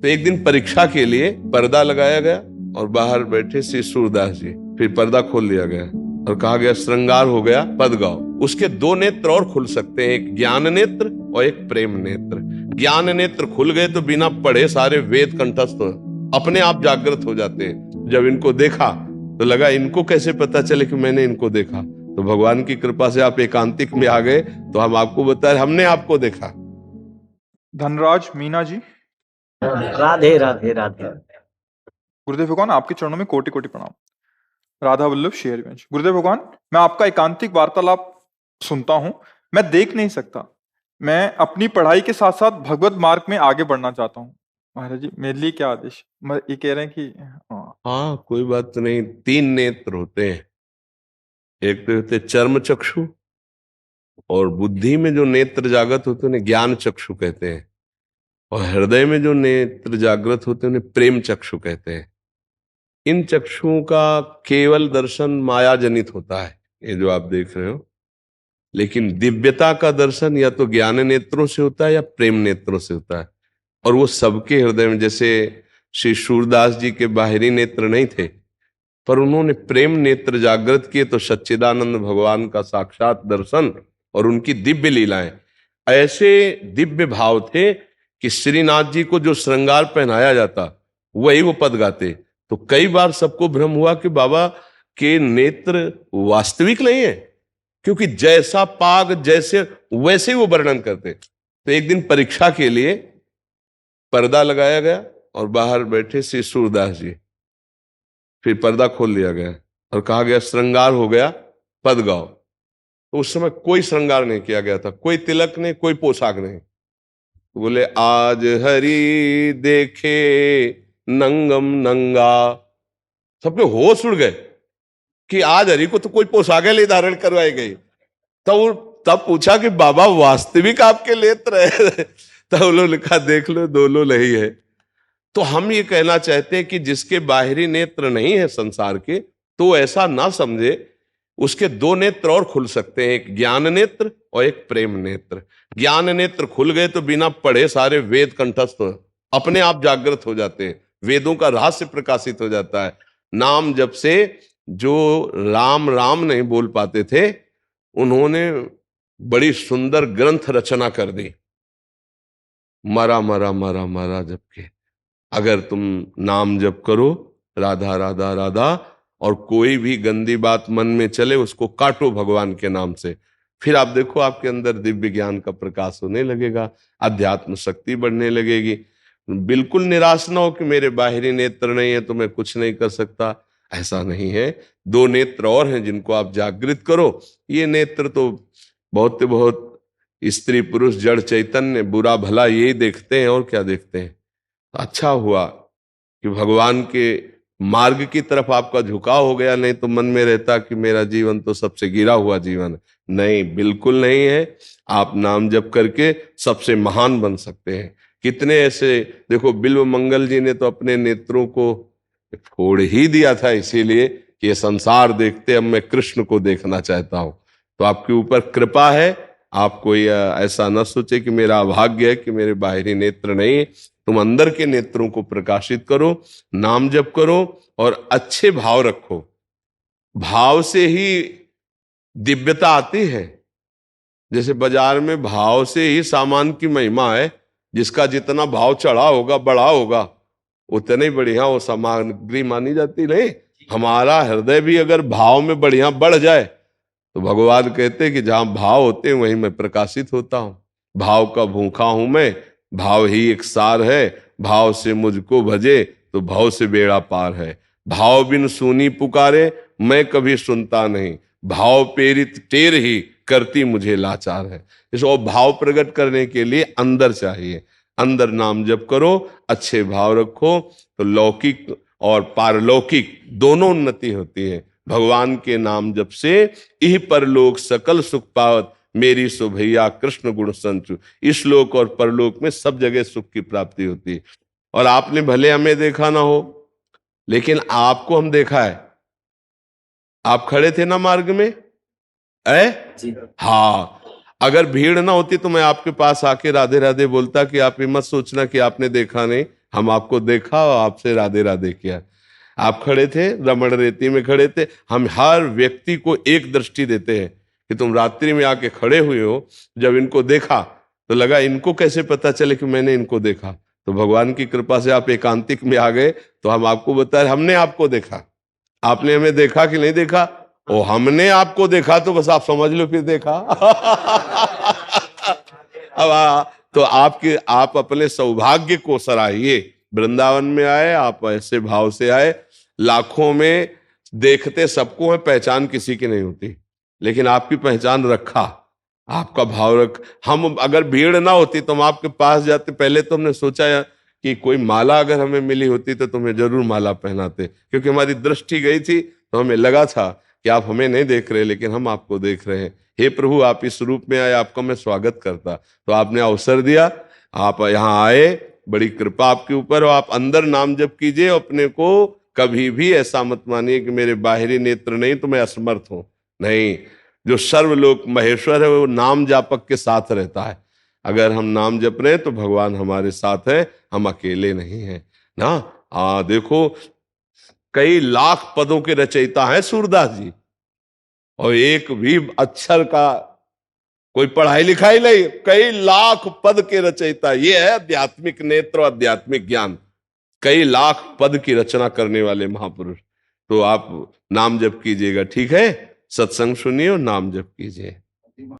तो एक दिन परीक्षा के लिए पर्दा लगाया गया और बाहर बैठे श्री सूरदास जी। फिर पर्दा खोल लिया गया और कहा गया श्रृंगार हो गया, पद गाओ। उसके दो नेत्र और खुल सकते हैं, एक ज्ञान नेत्र और एक प्रेम नेत्र। ज्ञान नेत्र खुल गए तो बिना पढ़े सारे वेद कंठस्थ अपने आप जागृत हो जाते हैं। जब इनको देखा तो लगा इनको कैसे पता चले कि मैंने इनको देखा। तो भगवान की कृपा से आप एकांतिक में आ गए तो हम आपको बताए हमने आपको देखा। धनराज मीना जी, राधे राधे राधे। गुरुदेव भगवान आपके चरणों में कोटि कोटि प्रणाम। राधा वल्लभ शेरवंश। गुरुदेव भगवान, मैं आपका एकांतिक वार्तालाप सुनता हूं, मैं देख नहीं सकता। मैं अपनी पढ़ाई के साथ साथ भगवत मार्ग में आगे बढ़ना चाहता हूं। महाराज जी, मेरे लिए क्या आदेश? ये कह रहे हैं कि हाँ, कोई बात नहीं। तीन नेत्र होते हैं, एक तो होते चर्म चक्षु, और बुद्धि में जो नेत्र जागृत होते हैं उन्हें ज्ञान चक्षु कहते हैं, और हृदय में जो नेत्र जागृत होते हैं उन्हें प्रेम चक्षु कहते हैं। इन चक्षुओं का केवल दर्शन माया जनित होता है, ये जो आप देख रहे हो। लेकिन दिव्यता का दर्शन या तो ज्ञान नेत्रों से होता है या प्रेम नेत्रों से होता है, और वो सबके हृदय में। जैसे श्री सूरदास जी के बाहरी नेत्र नहीं थे, पर उन्होंने प्रेम नेत्र जागृत किए तो सच्चिदानंद भगवान का साक्षात दर्शन और उनकी दिव्य लीलाएं। ऐसे दिव्य भाव थे कि श्रीनाथ जी को जो श्रृंगार पहनाया जाता वही वो पद गाते। तो कई बार सबको भ्रम हुआ कि बाबा के नेत्र वास्तविक नहीं है, क्योंकि जैसा पाग जैसे वैसे ही वो वर्णन करते। तो एक दिन परीक्षा के लिए पर्दा लगाया गया और बाहर बैठे श्री सूरदास जी। फिर पर्दा खोल लिया गया और कहा गया श्रृंगार हो गया, पद गाओ। तो उस समय कोई श्रृंगार नहीं किया गया था, कोई तिलक नहीं, कोई पोशाक नहीं। तो बोले आज हरि देखे नंगम नंगा। सबके होश उड़ गए कि आज हरि को तो कोई पोशाक नहीं धारण करवाई गई। तब पूछा कि बाबा वास्तविक आपके नेत्र है? तब उन्होंने लिखा देख लो दोनों नहीं है। तो हम ये कहना चाहते हैं कि जिसके बाहरी नेत्र नहीं है संसार के, तो ऐसा ना समझे, उसके दो नेत्र और खुल सकते हैं, एक ज्ञान नेत्र और एक प्रेम नेत्र। ज्ञान नेत्र खुल गए तो बिना पढ़े सारे वेद कंठस्थ अपने आप जागृत हो जाते हैं, वेदों का रहस्य प्रकाशित हो जाता है। नाम जब से जो राम राम नहीं बोल पाते थे, उन्होंने बड़ी सुंदर ग्रंथ रचना कर दी। मरा मरा मरा मरा जबकि अगर तुम नाम जप करो राधा राधा राधा, और कोई भी गंदी बात मन में चले उसको काटो भगवान के नाम से, फिर आप देखो आपके अंदर दिव्य ज्ञान का प्रकाश होने लगेगा, अध्यात्म शक्ति बढ़ने लगेगी। बिल्कुल निराश ना हो कि मेरे बाहरी नेत्र नहीं है तो मैं कुछ नहीं कर सकता, ऐसा नहीं है। दो नेत्र और हैं जिनको आप जागृत करो। ये नेत्र तो बहुत स्त्री पुरुष जड़ चैतन्य बुरा भला यही देखते हैं, और क्या देखते हैं। अच्छा हुआ कि भगवान के मार्ग की तरफ आपका झुकाव हो गया, नहीं तो मन में रहता कि मेरा जीवन तो सबसे गिरा हुआ जीवन है। नहीं, बिल्कुल नहीं है। आप नाम जप करके सबसे महान बन सकते हैं। कितने ऐसे, देखो बिल्व मंगल जी ने तो अपने नेत्रों को फोड़ ही दिया था, इसीलिए कि ये संसार देखते अब मैं कृष्ण को देखना चाहता हूं। तो आपके ऊपर कृपा है। आप कोई ऐसा न सोचे कि मेरा अभाग्य है कि मेरे बाहरी नेत्र नहीं। तुम अंदर के नेत्रों को प्रकाशित करो, नाम जप करो और अच्छे भाव रखो। भाव से ही दिव्यता आती है। जैसे बाजार में भाव से ही सामान की महिमा है। जिसका जितना भाव चढ़ा होगा, बढ़ा होगा, उतने बढ़िया वो सामग्री मानी जाती। नहीं, हमारा हृदय भी अगर भाव में बढ़िया बढ़ जाए तो भगवान कहते कि जहां भाव होते हैं वहीं मैं प्रकाशित होता हूं। भाव का भूखा हूं मैं, भाव ही एक सार है। भाव से मुझको भजे तो भाव से बेड़ा पार है। भाव बिन सुनी पुकारे मैं कभी सुनता नहीं, भाव प्रेरित टेर ही करती मुझे लाचार है। इसको भाव प्रकट करने के लिए अंदर चाहिए। अंदर नाम जप करो, अच्छे भाव रखो, तो लौकिक और पारलौकिक दोनों उन्नति होती है। भगवान के नाम जप से इह परलोक सकल सुख पावत, मेरी सो भैया कृष्ण गुण संचु। इस लोक और परलोक में सब जगह सुख की प्राप्ति होती है। और आपने भले हमें देखा ना हो, लेकिन आपको हम देखा है। आप खड़े थे ना मार्ग में, हाँ, अगर भीड़ ना होती तो मैं आपके पास आके राधे राधे बोलता कि आप ये मत सोचना कि आपने देखा नहीं, हम आपको देखा और आपसे राधे राधे किया। आप खड़े थे, रमण रेती में खड़े थे। हम हर व्यक्ति को एक दृष्टि देते हैं कि तुम रात्रि में आके खड़े हुए हो। जब इनको देखा तो लगा इनको कैसे पता चले कि मैंने इनको देखा। तो भगवान की कृपा से आप एकांतिक में आ गए तो हम आपको बताए हमने आपको देखा। आपने हमें देखा कि नहीं देखा? ओ हमने आपको देखा तो बस आप समझ लो फिर देखा। अब तो आप अपने सौभाग्य को सराहिए। वृंदावन में आए, आप ऐसे भाव से आए। लाखों में देखते सबको है, पहचान किसी की नहीं होती, लेकिन आपकी पहचान रखा, आपका भाव रख। हम अगर भीड़ ना होती तो हम आपके पास जाते। पहले तो हमने सोचा कि कोई माला अगर हमें मिली होती तो तुम्हें जरूर माला पहनाते, क्योंकि हमारी दृष्टि गई थी तो हमें लगा था कि आप हमें नहीं देख रहे लेकिन हम आपको देख रहे हैं। हे प्रभु, आप इस रूप में आए, आपका मैं स्वागत करता। तो आपने अवसर दिया, आप यहाँ आए, बड़ी कृपा आपके ऊपर। और आप अंदर नाम जप कीजिए। अपने को कभी भी ऐसा मत मानिए कि मेरे बाहरी नेत्र नहीं तो मैं असमर्थ हूं। नहीं, जो सर्वलोक महेश्वर है वो नाम जापक के साथ रहता है। अगर हम नाम जप रहे हैं तो भगवान हमारे साथ है, हम अकेले नहीं हैं ना। देखो, कई लाख पदों के रचयिता हैं सूरदास जी, और एक भी अक्षर का कोई पढ़ाई लिखाई नहीं, कई लाख पद के रचयिता। ये है आध्यात्मिक नेत्र, आध्यात्मिक ज्ञान। कई लाख पद की रचना करने वाले महापुरुष। तो आप नाम जप कीजिएगा, ठीक है? सत्संग सुनिए और नाम जप कीजिए।